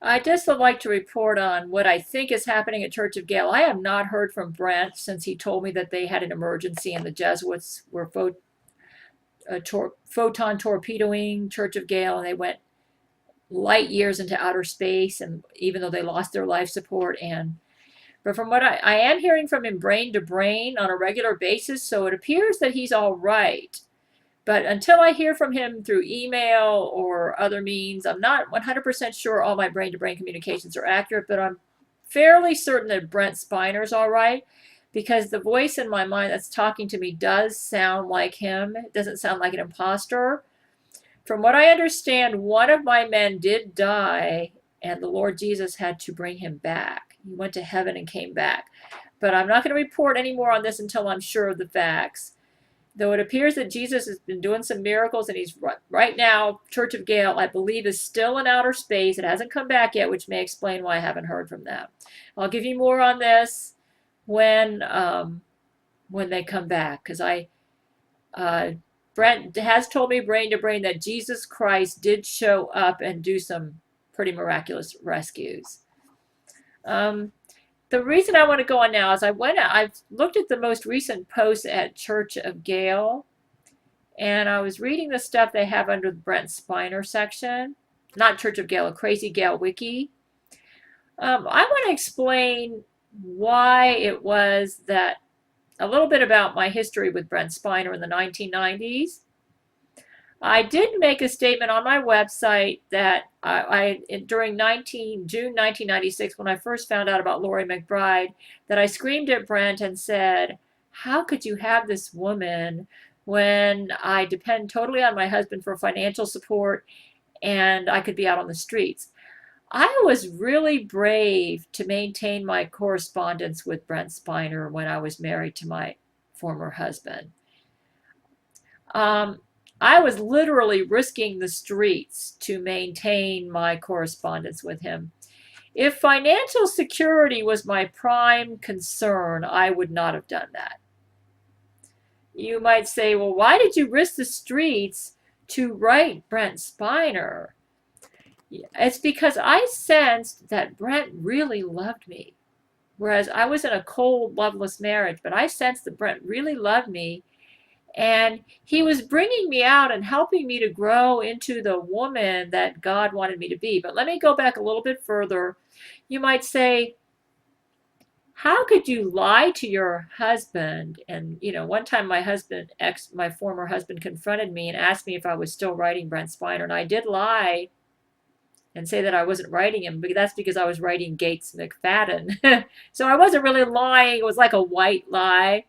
I just would like to report on what I think is happening at Church of Gail. I have not heard from Brent since he told me that they had an emergency and the Jesuits were photon torpedoing Church of Gail, and they went light years into outer space, and even though they lost their life support. And but from what I am hearing from him brain to brain on a regular basis, so it appears that he's all right. But until I hear from him through email or other means, I'm not 100% sure all my brain to brain communications are accurate, but I'm fairly certain that Brent Spiner's all right, because the voice in my mind that's talking to me does sound like him. It doesn't sound like an imposter. From what I understand, one of my men did die, and the Lord Jesus had to bring him back. He went to heaven and came back. But I'm not going to report any more on this until I'm sure of the facts. Though it appears that Jesus has been doing some miracles, and he's right now, Church of Gail, I believe, is still in outer space. It hasn't come back yet, which may explain why I haven't heard from them. I'll give you more on this when they come back, because Brent has told me brain to brain that Jesus Christ did show up and do some pretty miraculous rescues. The reason I want to go on now is I've looked at the most recent posts at Church of Gail, and I was reading the stuff they have under the Brent Spiner section, not Church of Gail, a Crazy Gail wiki. I want to explain why it was that a little bit about my history with Brent Spiner in the 1990s. I did make a statement on my website that during June 1996, when I first found out about Lori McBride, that I screamed at Brent and said, "How could you have this woman when I depend totally on my husband for financial support and I could be out on the streets?" I was really brave to maintain my correspondence with Brent Spiner when I was married to my former husband. I was literally risking the streets to maintain my correspondence with him. If financial security was my prime concern, I would not have done that. You might say, well, why did you risk the streets to write Brent Spiner? It's because I sensed that Brent really loved me. Whereas I was in a cold, loveless marriage, but I sensed that Brent really loved me. And he was bringing me out and helping me to grow into the woman that God wanted me to be. But let me go back a little bit further. You might say, how could you lie to your husband? And, one time my former husband confronted me and asked me if I was still writing Brent Spiner. And I did lie and say that I wasn't writing him, but that's because I was writing Gates McFadden. So I wasn't really lying. It was like a white lie.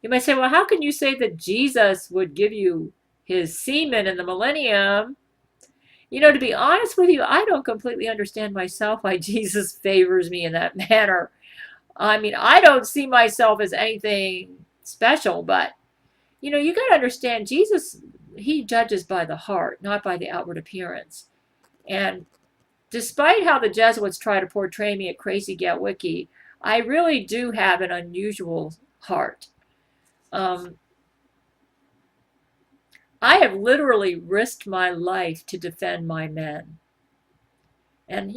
You might say, well, how can you say that Jesus would give you his semen in the millennium? To be honest with you, I don't completely understand myself why Jesus favors me in that manner. I mean, I don't see myself as anything special, but, you got to understand, Jesus, he judges by the heart, not by the outward appearance. And despite how the Jesuits try to portray me at Crazy Gail Wiki, I really do have an unusual heart. I have literally risked my life to defend my men. And,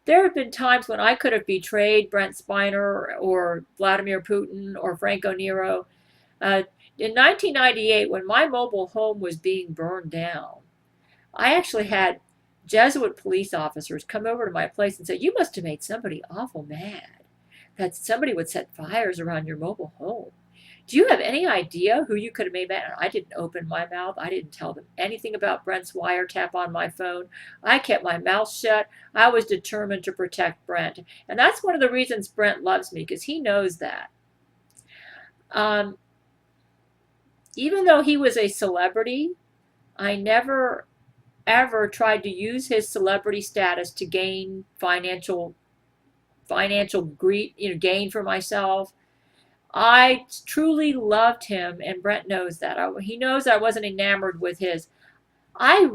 there have been times when I could have betrayed Brent Spiner or Vladimir Putin or Franco Nero. In 1998, when my mobile home was being burned down, I actually had Jesuit police officers come over to my place and say, "You must have made somebody awful mad that somebody would set fires around your mobile home. Do you have any idea who you could have made mad?" And I didn't open my mouth. I didn't tell them anything about Brent's wiretap on my phone. I kept my mouth shut. I was determined to protect Brent. And that's one of the reasons Brent loves me, because he knows that. Even though he was a celebrity, I never ever tried to use his celebrity status to gain financial gain for myself. I truly loved him, and Brent knows that. He knows I wasn't enamored with his. During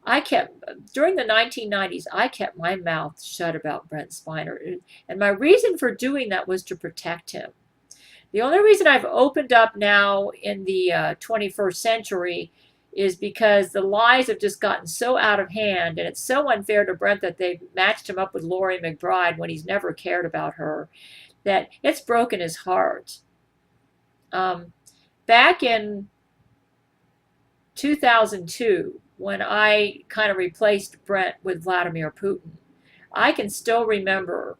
the 1990s, I kept my mouth shut about Brent Spiner. And my reason for doing that was to protect him. The only reason I've opened up now in the 21st century is because the lies have just gotten so out of hand, and it's so unfair to Brent that they matched him up with Lori McBride when he's never cared about her, that it's broken his heart. Back in 2002, when I kind of replaced Brent with Vladimir Putin, I can still remember,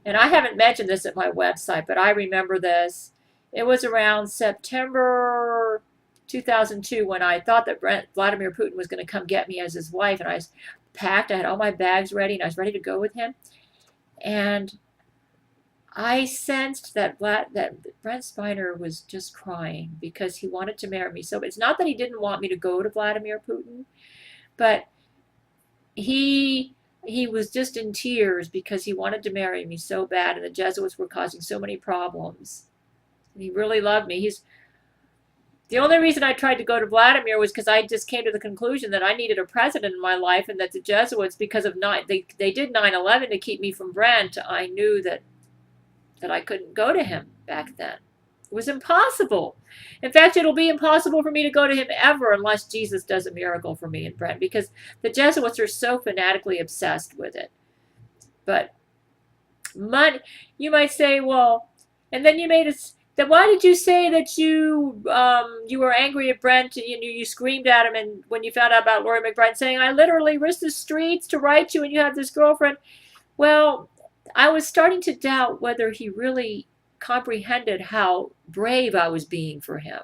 and I haven't mentioned this at my website, but I remember this. It was around September 2002 when I thought that Vladimir Putin was going to come get me as his wife, and I was packed. I had all my bags ready, and I was ready to go with him. And I sensed that Brent Spiner was just crying because he wanted to marry me. So it's not that he didn't want me to go to Vladimir Putin, but he was just in tears because he wanted to marry me so bad, and the Jesuits were causing so many problems. He really loved me. The only reason I tried to go to Vladimir was because I just came to the conclusion that I needed a president in my life, and that the Jesuits, because of they did 9/11 to keep me from Brent. I knew that I couldn't go to him back then. It was impossible. In fact, it'll be impossible for me to go to him ever unless Jesus does a miracle for me and Brent, because the Jesuits are so fanatically obsessed with it. But money, you might say, well, and then you made it. Then why did you say that you were angry at Brent? You screamed at him, and when you found out about Lori McBride, saying, I literally risked the streets to write you, and you have this girlfriend. Well, I was starting to doubt whether he really comprehended how brave I was being for him.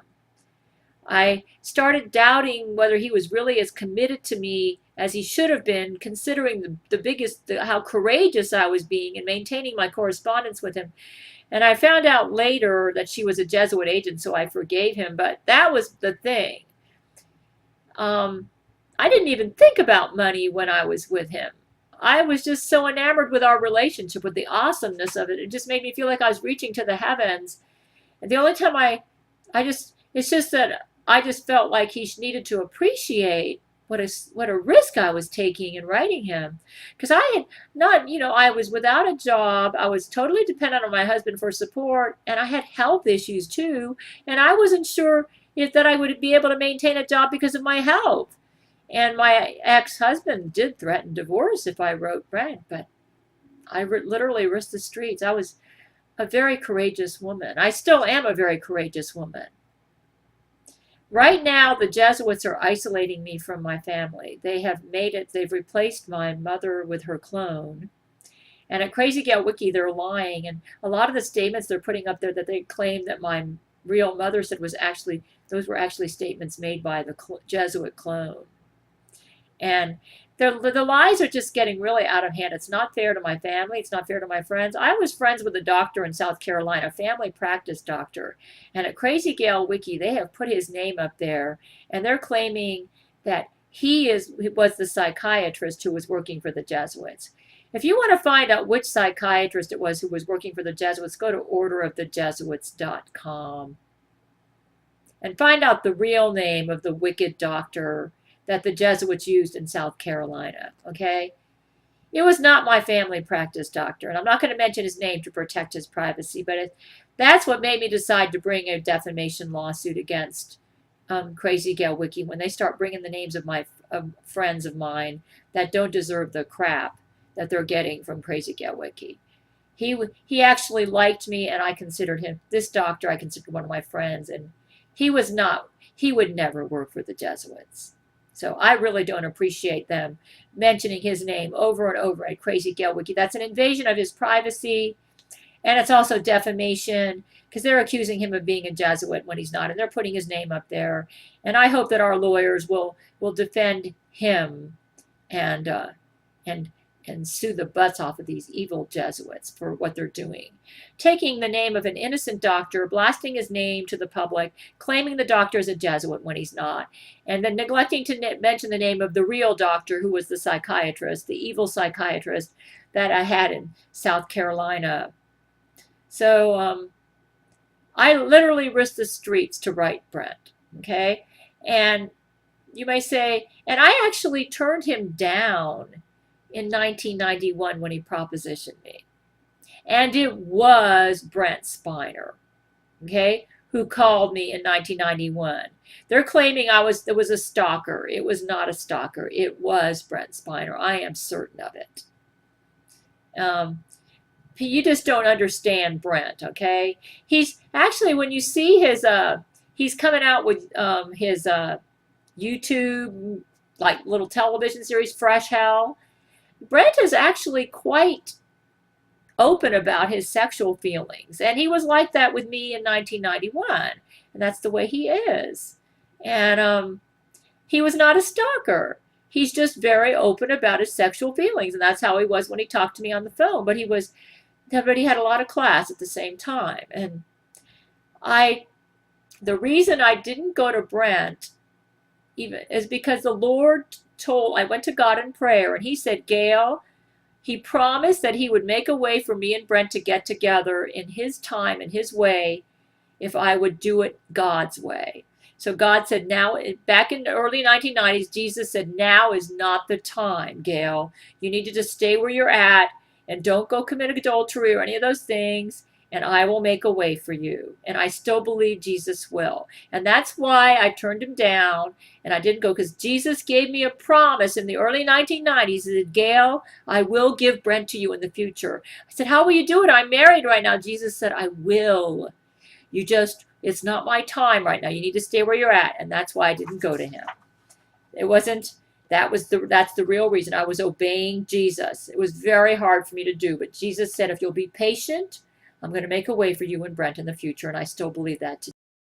I started doubting whether he was really as committed to me as he should have been, considering how courageous I was being in maintaining my correspondence with him. And I found out later that she was a Jesuit agent, so I forgave him. But that was the thing. I didn't even think about money when I was with him. I was just so enamored with our relationship, with the awesomeness of it. It just made me feel like I was reaching to the heavens. And the only time it's just that I just felt like he needed to appreciate what a risk I was taking in writing him. Because I had not, I was without a job. I was totally dependent on my husband for support, and I had health issues too. And I wasn't sure that I would be able to maintain a job because of my health. And my ex-husband did threaten divorce if I wrote Brent, but I literally risked the streets. I was a very courageous woman. I still am a very courageous woman. Right now, the Jesuits are isolating me from my family. They've replaced my mother with her clone. And at Crazy Gail Wiki, they're lying. And a lot of the statements they're putting up there that they claim that my real mother said those were actually statements made by the Jesuit clone. And the lies are just getting really out of hand. It's not fair to my family. It's not fair to my friends. I was friends with a doctor in South Carolina, a family practice doctor. And at Crazy Gail Wiki, they have put his name up there. And they're claiming that he was the psychiatrist who was working for the Jesuits. If you want to find out which psychiatrist it was who was working for the Jesuits, go to orderofthejesuits.com and find out the real name of the wicked doctor that the Jesuits used in South Carolina, okay? It was not my family practice doctor, and I'm not going to mention his name to protect his privacy, but that's what made me decide to bring a defamation lawsuit against Crazy Gail Wiki when they start bringing the names of friends of mine that don't deserve the crap that they're getting from Crazy Gail Wiki. He actually liked me, and I considered him, this doctor I considered one of my friends, and he would never work for the Jesuits. So I really don't appreciate them mentioning his name over and over at Crazy Gail Wiki. That's an invasion of his privacy, and it's also defamation because they're accusing him of being a Jesuit when he's not, and they're putting his name up there. And I hope that our lawyers will defend him and sue the butts off of these evil Jesuits for what they're doing. Taking the name of an innocent doctor, blasting his name to the public, claiming the doctor is a Jesuit when he's not, and then neglecting to mention the name of the real doctor who was the psychiatrist, the evil psychiatrist that I had in South Carolina. So I literally risked the streets to write Brent, okay? And you may say, and I actually turned him down in 1991 when he propositioned me. And it was Brent Spiner, okay? who called me in 1991. They're claiming it was a stalker. It was not a stalker. It was Brent Spiner. I am certain of it. You just don't understand Brent, okay? He's actually, when you see he's coming out with his YouTube, like little television series, Fresh Hell. Brent is actually quite open about his sexual feelings. And he was like that with me in 1991. And that's the way he is. And he was not a stalker. He's just very open about his sexual feelings. And that's how he was when he talked to me on the phone. But he had a lot of class at the same time. And the reason I didn't go to Brent even is because the Lord I went to God in prayer, and he said, Gail, he promised that he would make a way for me and Brent to get together in his time, in his way, if I would do it God's way. So God said, now, back in the early 1990s, Jesus said, now is not the time, Gail. You need to just stay where you're at and don't go commit adultery or any of those things, and I will make a way for you. And I still believe Jesus will. And that's why I turned him down and I didn't go, because Jesus gave me a promise in the early 1990s. He said, Gail, I will give Brent to you in the future. I said, how will you do it? I'm married right now. Jesus said, I will. It's not my time right now. You need to stay where you're at. And that's why I didn't go to him. That's the real reason. I was obeying Jesus. It was very hard for me to do, but Jesus said, if you'll be patient, I'm going to make a way for you and Brent in the future, and I still believe that today.